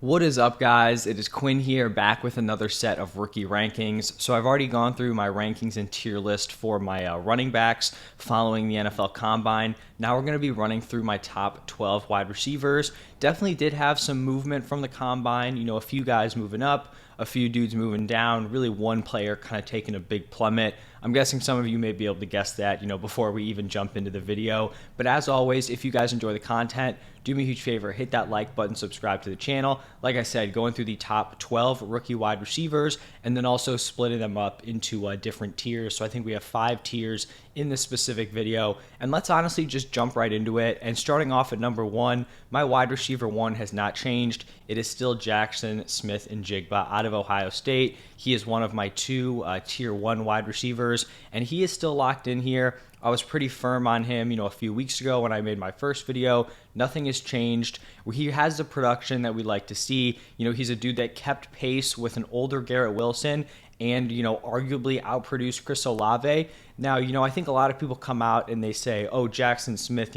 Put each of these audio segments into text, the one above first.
What is up, guys? It is Quinn here, back with another set of rookie rankings. So I've already gone through my rankings and tier list for my running backs following the NFL Combine. Now we're going to be running through my top 12 wide receivers. Definitely did have some movement from the Combine, a few guys moving up, a few dudes moving down, really one player kind of taking a big plummet. I'm guessing some of you may be able to guess that, before we even jump into the video. But as always, if you guys enjoy the content, do me a huge favor, hit that like button, subscribe to the channel. Like I said, going through the top 12 rookie wide receivers and then also splitting them up into different tiers. So I think we have 5 tiers in this specific video. And let's honestly just jump right into it. And starting off at number 1, my wide receiver 1 has not changed. It is still Jackson Smith-Njigba out of Ohio State. He is one of my 2 tier 1 wide receivers, and he is still locked in here. I was pretty firm on him, a few weeks ago when I made my first video. Nothing has changed. He has the production that we like to see. He's a dude that kept pace with an older Garrett Wilson and, arguably outproduced Chris Olave. Now, I think a lot of people come out and they say, oh, Jackson Smith,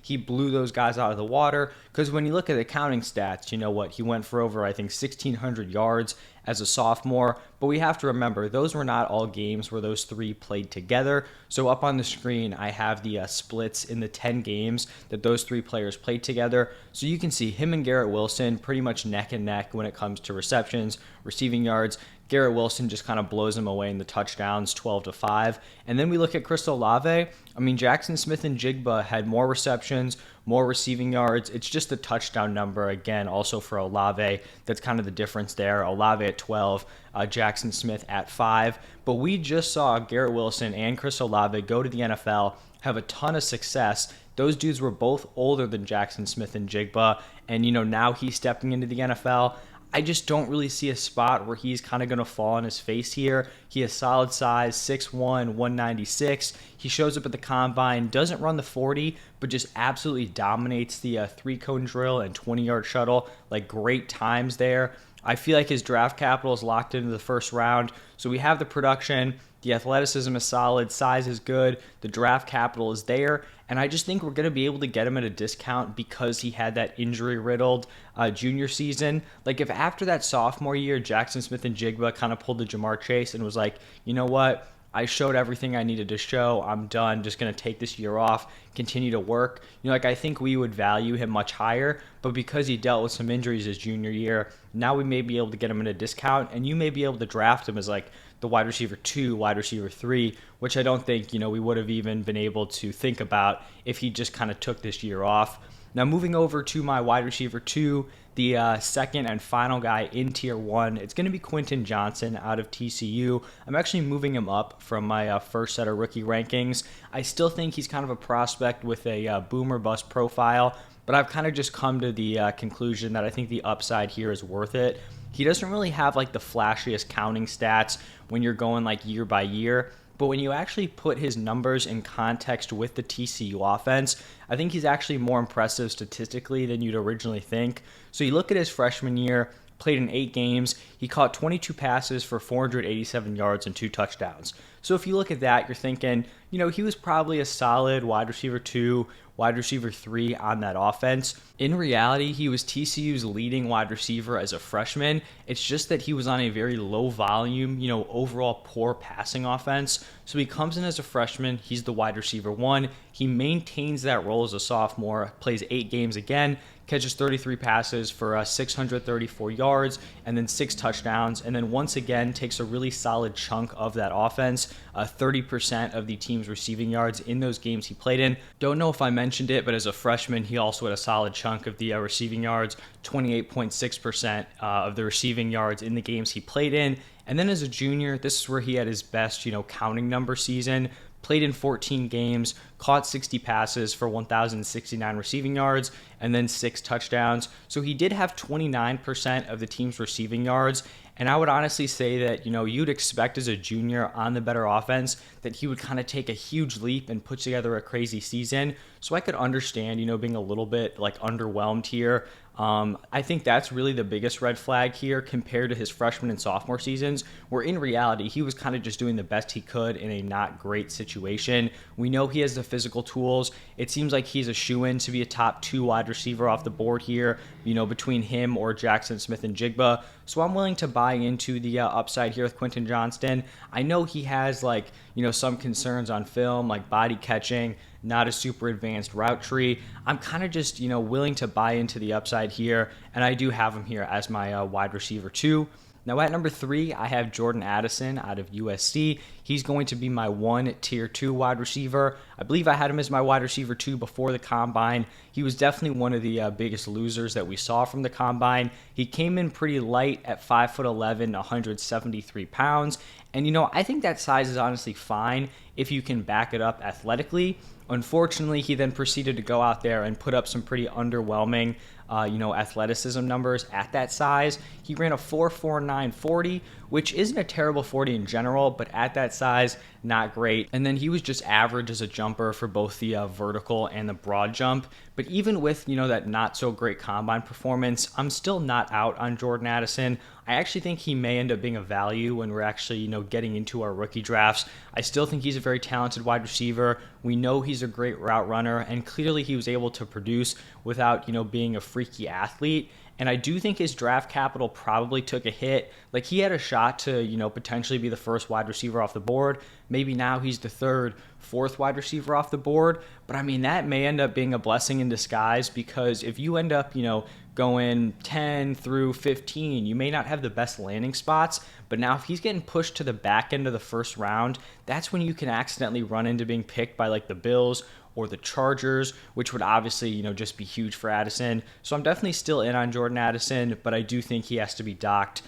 he blew those guys out of the water. Because when you look at the counting stats, he went for over, I think, 1,600 yards as a sophomore. But we have to remember, those were not all games where those 3 played together. So up on the screen, I have the splits in the 10 games that those 3 players played together. So you can see him and Garrett Wilson pretty much neck and neck when it comes to receptions, receiving yards. Garrett Wilson just kind of blows him away in the touchdowns, 12-5. And then we look at Chris Olave. Jackson Smith-Njigba had more receptions, more receiving yards. It's just the touchdown number, again, also for Olave. That's kind of the difference there. Olave at 12, Jackson Smith at 5. But we just saw Garrett Wilson and Chris Olave go to the NFL, have a ton of success. Those dudes were both older than Jackson Smith-Njigba, and now he's stepping into the NFL. I just don't really see a spot where he's kind of going to fall on his face here. He has solid size, 6'1", 196. He shows up at the Combine, doesn't run the 40, but just absolutely dominates the 3-cone drill and 20-yard shuttle. Like, great times there. I feel like his draft capital is locked into the first round. So we have the production. The athleticism is solid, size is good, the draft capital is there, and I just think we're going to be able to get him at a discount because he had that injury-riddled junior season. Like, if after that sophomore year, Jackson Smith-Njigba kind of pulled the Jamar Chase and was like, you know what, I showed everything I needed to show, I'm done, just going to take this year off, continue to work. I think we would value him much higher, but because he dealt with some injuries his junior year, now we may be able to get him at a discount, and you may be able to draft him as like the wide receiver 2, wide receiver 3, which I don't think, we would have even been able to think about if he just kind of took this year off. Now, moving over to my wide receiver 2, the second and final guy in tier 1, it's going to be Quentin Johnson out of TCU. I'm actually moving him up from my first set of rookie rankings. I still think he's kind of a prospect with a boom or bust profile, but I've kind of just come to the conclusion that I think the upside here is worth it. He doesn't really have like the flashiest counting stats when you're going like year by year, but when you actually put his numbers in context with the TCU offense, I think he's actually more impressive statistically than you'd originally think. So you look at his freshman year, played in 8 games, he caught 22 passes for 487 yards and 2 touchdowns. So if you look at that, you're thinking, he was probably a solid wide receiver 2, wide receiver 3 on that offense. In reality, he was TCU's leading wide receiver as a freshman. It's just that he was on a very low volume, overall poor passing offense. So he comes in as a freshman, he's the wide receiver 1. He maintains that role as a sophomore, plays 8 games again, catches 33 passes for 634 yards and then 6 touchdowns, and then once again takes a really solid chunk of that offense, 30% of the team's receiving yards in those games he played in. Don't know if I mentioned it, but as a freshman, he also had a solid chunk of the receiving yards, 28.6% of the receiving yards in the games he played in. And then as a junior, this is where he had his best, counting number season. Played in 14 games, caught 60 passes for 1,069 receiving yards, and then 6 touchdowns. So he did have 29% of the team's receiving yards. And I would honestly say that, you'd expect as a junior on the better offense that he would kind of take a huge leap and put together a crazy season. So I could understand, being a little bit like underwhelmed here. I think that's really the biggest red flag here compared to his freshman and sophomore seasons, where in reality, he was kind of just doing the best he could in a not great situation. We know he has the physical tools. It seems like he's a shoo-in to be a top 2 wide receiver off the board here, between him or Jackson Smith and Jigba. So I'm willing to buy into the upside here with Quentin Johnston. I know he has some concerns on film, like body catching, not a super advanced route tree. I'm kind of just, willing to buy into the upside here, and I do have him here as my wide receiver 2. Now at number 3, I have Jordan Addison out of USC. He's going to be my 1 tier 2 wide receiver. I believe I had him as my wide receiver 2 before the combine. He was definitely one of the biggest losers that we saw from the combine. He came in pretty light at 5'11", 173 pounds. And I think that size is honestly fine if you can back it up athletically. Unfortunately, he then proceeded to go out there and put up some pretty underwhelming athleticism numbers at that size. He ran a 4.49 40, which isn't a terrible 40 in general, but at that size, not great. And then he was just average as a jumper for both the vertical and the broad jump. But even with, that not so great combine performance, I'm still not out on Jordan Addison. I actually think he may end up being a value when we're actually, getting into our rookie drafts. I still think he's a very talented wide receiver. We know he's a great route runner, and clearly he was able to produce without, being a freaky athlete. And I do think his draft capital probably took a hit. Like, he had a shot to, potentially be the first wide receiver off the board. Maybe now he's the 3rd, 4th wide receiver off the board. But I mean, that may end up being a blessing in disguise, because if you end up, going 10 through 15, you may not have the best landing spots. But now if he's getting pushed to the back end of the first round, that's when you can accidentally run into being picked by like the Bills or the Chargers, which would obviously, just be huge for Addison. So I'm definitely still in on Jordan Addison, but I do think he has to be docked,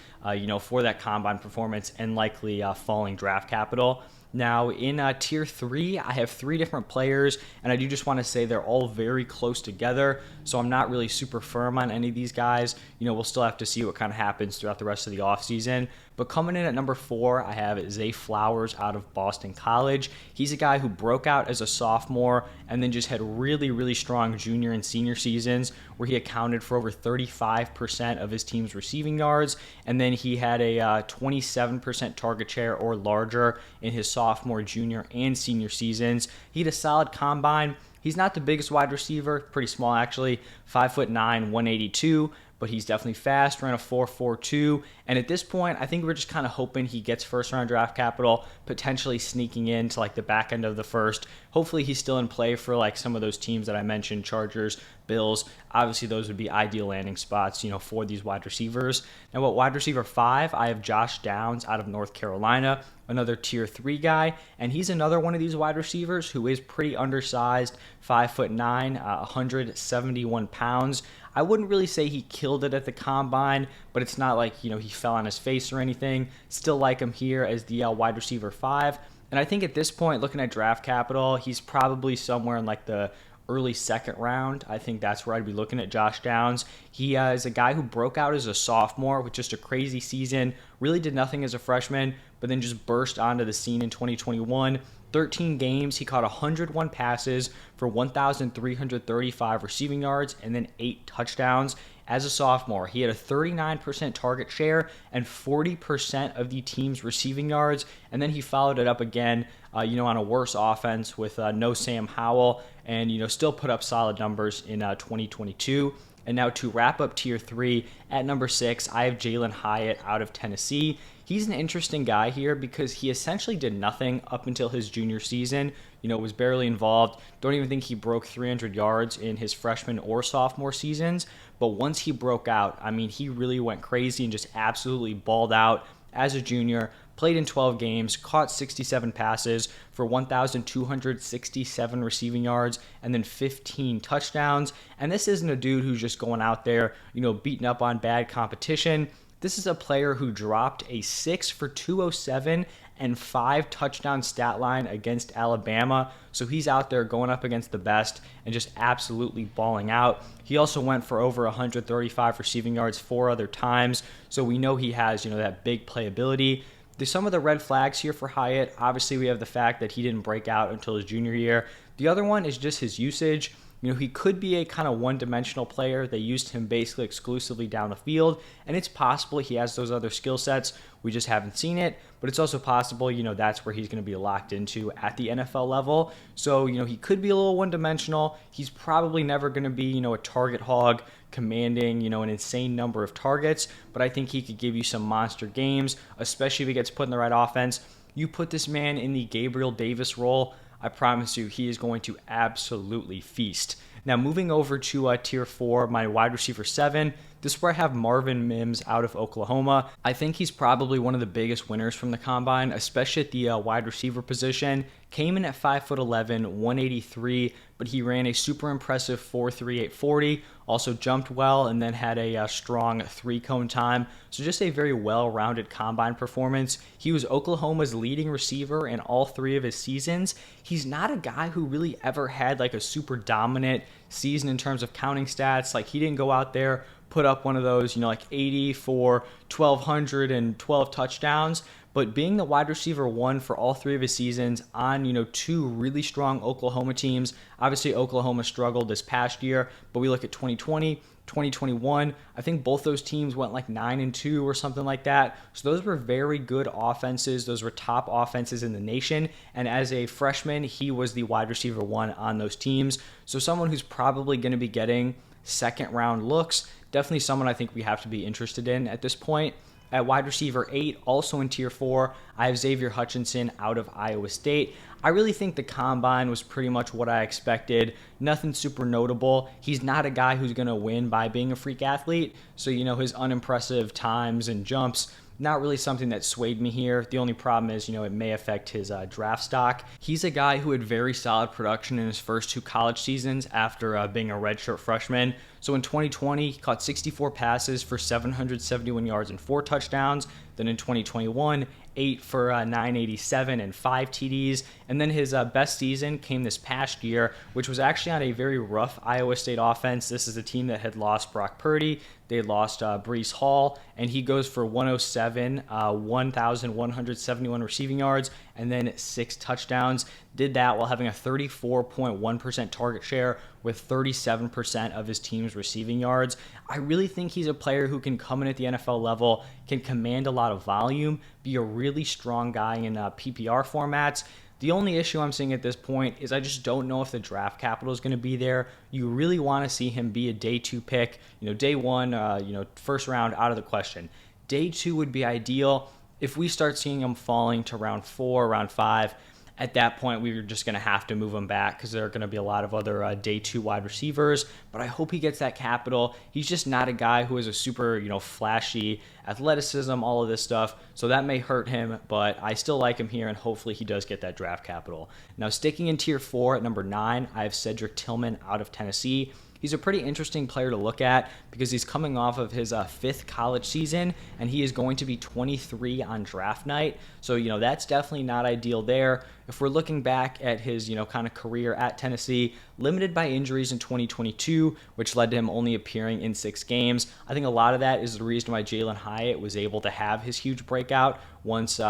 for that combine performance and likely falling draft capital. Now, in Tier 3, I have 3 different players, and I do just want to say they're all very close together, so I'm not really super firm on any of these guys. We'll still have to see what kind of happens throughout the rest of the offseason. But coming in at number 4, I have Zay Flowers out of Boston College. He's a guy who broke out as a sophomore and then just had really, really strong junior and senior seasons where he accounted for over 35% of his team's receiving yards, and then he had a 27% target share or larger in his sophomore, junior, and senior seasons. He had a solid combine. He's not the biggest wide receiver, pretty small actually, 5'9", 182, but he's definitely fast, ran a 4.42, and at this point, I think we're just kind of hoping he gets first-round draft capital, potentially sneaking into like the back end of the first. Hopefully he's still in play for like some of those teams that I mentioned, Chargers, Bills. Obviously, those would be ideal landing spots, for these wide receivers. Now, at wide receiver 5, I have Josh Downs out of North Carolina, another tier 3 guy, and he's another one of these wide receivers who is pretty undersized, 5'9", 171 pounds. I wouldn't really say he killed it at the combine, but it's not like, he fell on his face or anything. Still like him here as the wide receiver 5. And I think at this point, looking at draft capital, he's probably somewhere in like the early 2nd round. I think that's where I'd be looking at Josh Downs. He is a guy who broke out as a sophomore with just a crazy season, really did nothing as a freshman, but then just burst onto the scene in 2021. 13 games, he caught 101 passes for 1,335 receiving yards and then 8 touchdowns. As a sophomore, he had a 39% target share and 40% of the team's receiving yards, and then he followed it up again, on a worse offense with no Sam Howell, and still put up solid numbers in 2022. And now to wrap up Tier 3, at number 6, I have Jalen Hyatt out of Tennessee. He's an interesting guy here because he essentially did nothing up until his junior season, was barely involved. Don't even think he broke 300 yards in his freshman or sophomore seasons. But once he broke out, I mean, he really went crazy and just absolutely balled out as a junior. Played in 12 games, caught 67 passes for 1,267 receiving yards and then 15 touchdowns. And this isn't a dude who's just going out there, beating up on bad competition. This is a player who dropped a 6 for 207 and 5 touchdown stat line against Alabama. So he's out there going up against the best and just absolutely balling out. He also went for over 135 receiving yards 4 other times. So we know he has, that big playability. There's some of the red flags here for Hyatt. Obviously, we have the fact that he didn't break out until his junior year. The other one is just his usage. He could be a kind of one-dimensional player. They used him basically exclusively down the field, and it's possible he has those other skill sets. We just haven't seen it, but it's also possible, that's where he's going to be locked into at the NFL level. So, he could be a little one-dimensional. He's probably never going to be, a target hog commanding, an insane number of targets, but I think he could give you some monster games, especially if he gets put in the right offense. You put this man in the Gabriel Davis role, I promise you he is going to absolutely feast. Now, moving over to tier 4, my wide receiver 7, this is where I have Marvin Mims out of Oklahoma. I think he's probably one of the biggest winners from the combine, especially at the wide receiver position. Came in at 5'11", 183, but he ran a super impressive 4.38 40, also jumped well, and then had a strong 3-cone time. So just a very well-rounded combine performance. He was Oklahoma's leading receiver in all 3 of his seasons. He's not a guy who really ever had like a super dominant season in terms of counting stats. Like, he didn't go out there, put up one of those, like 80 for 1,212 touchdowns. But being the wide receiver 1 for all 3 of his seasons on, 2 really strong Oklahoma teams. Obviously, Oklahoma struggled this past year, but we look at 2020, 2021. I think both those teams went like 9-2 or something like that. So those were very good offenses. Those were top offenses in the nation. And as a freshman, he was the wide receiver 1 on those teams. So someone who's probably going to be getting second-round looks. Definitely someone I think we have to be interested in at this point. At wide receiver 8, also in tier 4, I have Xavier Hutchinson out of Iowa State. I really think the combine was pretty much what I expected. Nothing super notable. He's not a guy who's going to win by being a freak athlete. So, his unimpressive times and jumps, not really something that swayed me here. The only problem is, it may affect his draft stock. He's a guy who had very solid production in his first 2 college seasons after being a redshirt freshman. So in 2020, he caught 64 passes for 771 yards and 4 touchdowns. Then in 2021, 8 for 987 and 5 TDs. And then his best season came this past year, which was actually on a very rough Iowa State offense. This is a team that had lost Brock Purdy. They lost Breece Hall, and he goes for 107, 1,171 receiving yards, and then 6 touchdowns. Did that while having a 34.1% target share with 37% of his team's receiving yards. I really think he's a player who can come in at the NFL level, can command a lot of volume, be a really strong guy in PPR formats. The only issue I'm seeing at this point is I just don't know if the draft capital is going to be there. You really want to see him be a day 2 pick. Day 1, first round, out of the question. Day 2 would be ideal. If we start seeing him falling to round 4, round 5, at that point, we were just going to have to move him back because there are going to be a lot of other day 2 wide receivers. But I hope he gets that capital. He's just not a guy who is a super, flashy athleticism, all of this stuff. So that may hurt him, but I still like him here, and hopefully he does get that draft capital. Now, sticking in tier 4 at number 9, I have Cedric Tillman out of Tennessee. He's a pretty interesting player to look at because he's coming off of his 5th college season, and he is going to be 23 on draft night. So, that's definitely not ideal there. If we're looking back at his, kind of career at Tennessee, limited by injuries in 2022, which led to him only appearing in 6 games. I think a lot of that is the reason why Jalen Hyatt was able to have his huge breakout once,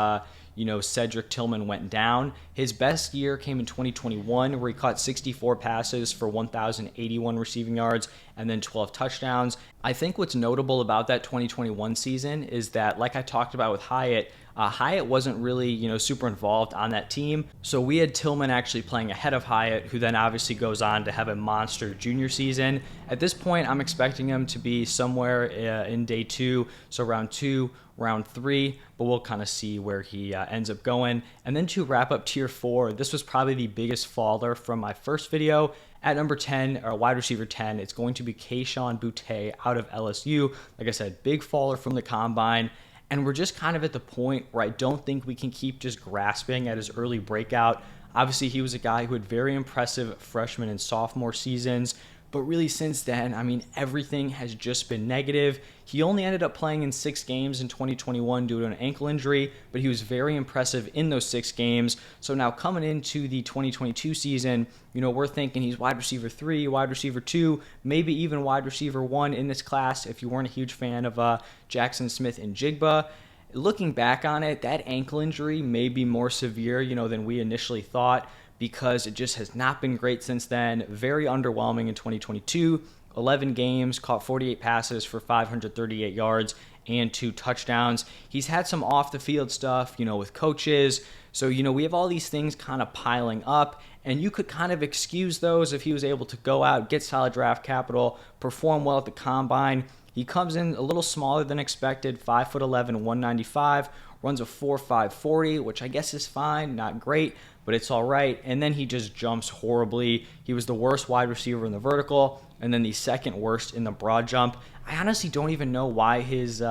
Cedric Tillman went down. His best year came in 2021, where he caught 64 passes for 1,081 receiving yards and then 12 touchdowns. I think what's notable about that 2021 season is that, like I talked about with Hyatt, Hyatt wasn't really, super involved on that team. So we had Tillman actually playing ahead of Hyatt, who then obviously goes on to have a monster junior season. At this point, I'm expecting him to be somewhere in day 2, so round 2, round 3, but we'll kind of see where he ends up going. And then to wrap up tier 4, this was probably the biggest faller from my first video. At number 10, or wide receiver 10, it's going to be Kayshon Boutte out of LSU. Like I said, big faller from the combine. And we're just kind of at the point where I don't think we can keep just grasping at his early breakout. Obviously, he was a guy who had very impressive freshman and sophomore seasons. But really since then, everything has just been negative. He only ended up playing in 6 games in 2021 due to an ankle injury, but he was very impressive in those 6 games. So now coming into the 2022 season, we're thinking he's wide receiver 3, wide receiver 2, maybe even wide receiver 1 in this class if you weren't a huge fan of Jackson Smith and Jigba. Looking back on it, that ankle injury may be more severe, than we initially thought, because it just has not been great since then. Very underwhelming in 2022. 11 games, caught 48 passes for 538 yards and 2 touchdowns. He's had some off the field stuff, with coaches. So, we have all these things kind of piling up, and you could kind of excuse those if he was able to go out, get solid draft capital, perform well at the combine. He comes in a little smaller than expected, 5'11", 195, runs a 4.5 40, which I guess is fine, not great, but it's all right. And then he just jumps horribly. He was the worst wide receiver in the vertical, and then the second worst in the broad jump. I honestly don't even know why his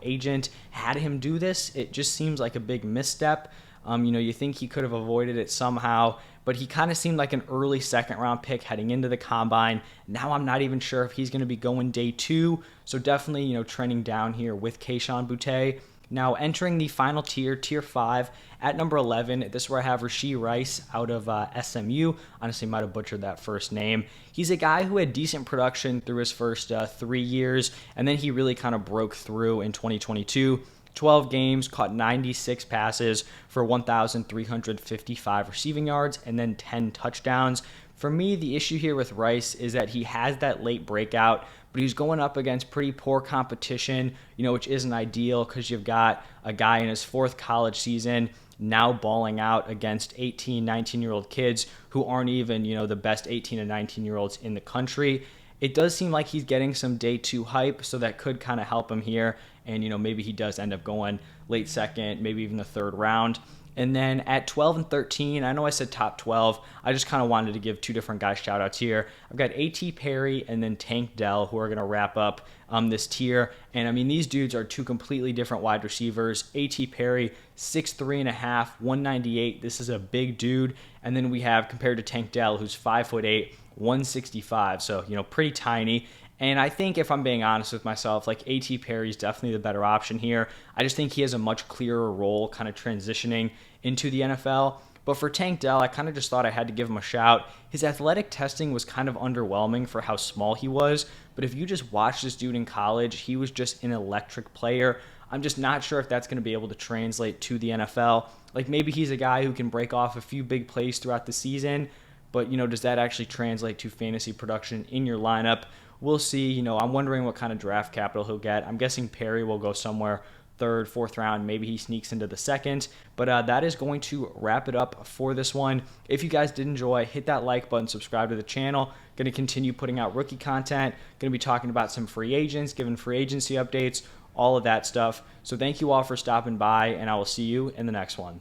agent had him do this. It just seems like a big misstep. You think he could have avoided it somehow, but he kind of seemed like an early second-round pick heading into the combine. Now I'm not even sure if he's going to be going day 2, so definitely, trending down here with Kayshon Boutte. Now entering the final tier, tier 5, at number 11, this is where I have Rashee Rice out of SMU. Honestly, might have butchered that first name. He's a guy who had decent production through his first 3 years, and then he really kind of broke through in 2022. 12 games, caught 96 passes for 1,355 receiving yards, and then 10 touchdowns. For me, the issue here with Rice is that he has that late breakout, but he's going up against pretty poor competition, which isn't ideal because you've got a guy in his 4th college season now balling out against 18, 19-year-old kids who aren't even, the best 18 and 19-year-olds in the country. It does seem like he's getting some day 2 hype, so that could kind of help him here. And, maybe he does end up going late second, maybe even the 3rd round. And then at 12 and 13, I know I said top 12. I just kind of wanted to give 2 different guys shout outs here. I've got A.T. Perry and then Tank Dell, who are going to wrap up this tier. And these dudes are 2 completely different wide receivers. A.T. Perry, 6'3.5", 198. This is a big dude. And then we have, compared to Tank Dell, who's 5'8", 165. So, pretty tiny. And I think, if I'm being honest with myself, A.T. Perry is definitely the better option here. I just think he has a much clearer role kind of transitioning into the NFL. But for Tank Dell, I kind of just thought I had to give him a shout. His athletic testing was kind of underwhelming for how small he was. But if you just watch this dude in college, he was just an electric player. I'm just not sure if that's going to be able to translate to the NFL. Maybe he's a guy who can break off a few big plays throughout the season. But, does that actually translate to fantasy production in your lineup? We'll see. I'm wondering what kind of draft capital he'll get. I'm guessing Perry will go somewhere 3rd, 4th round. Maybe he sneaks into the 2nd. But that is going to wrap it up for this one. If you guys did enjoy, hit that like button, subscribe to the channel. Going to continue putting out rookie content. Going to be talking about some free agents, giving free agency updates, all of that stuff. So thank you all for stopping by, and I will see you in the next one.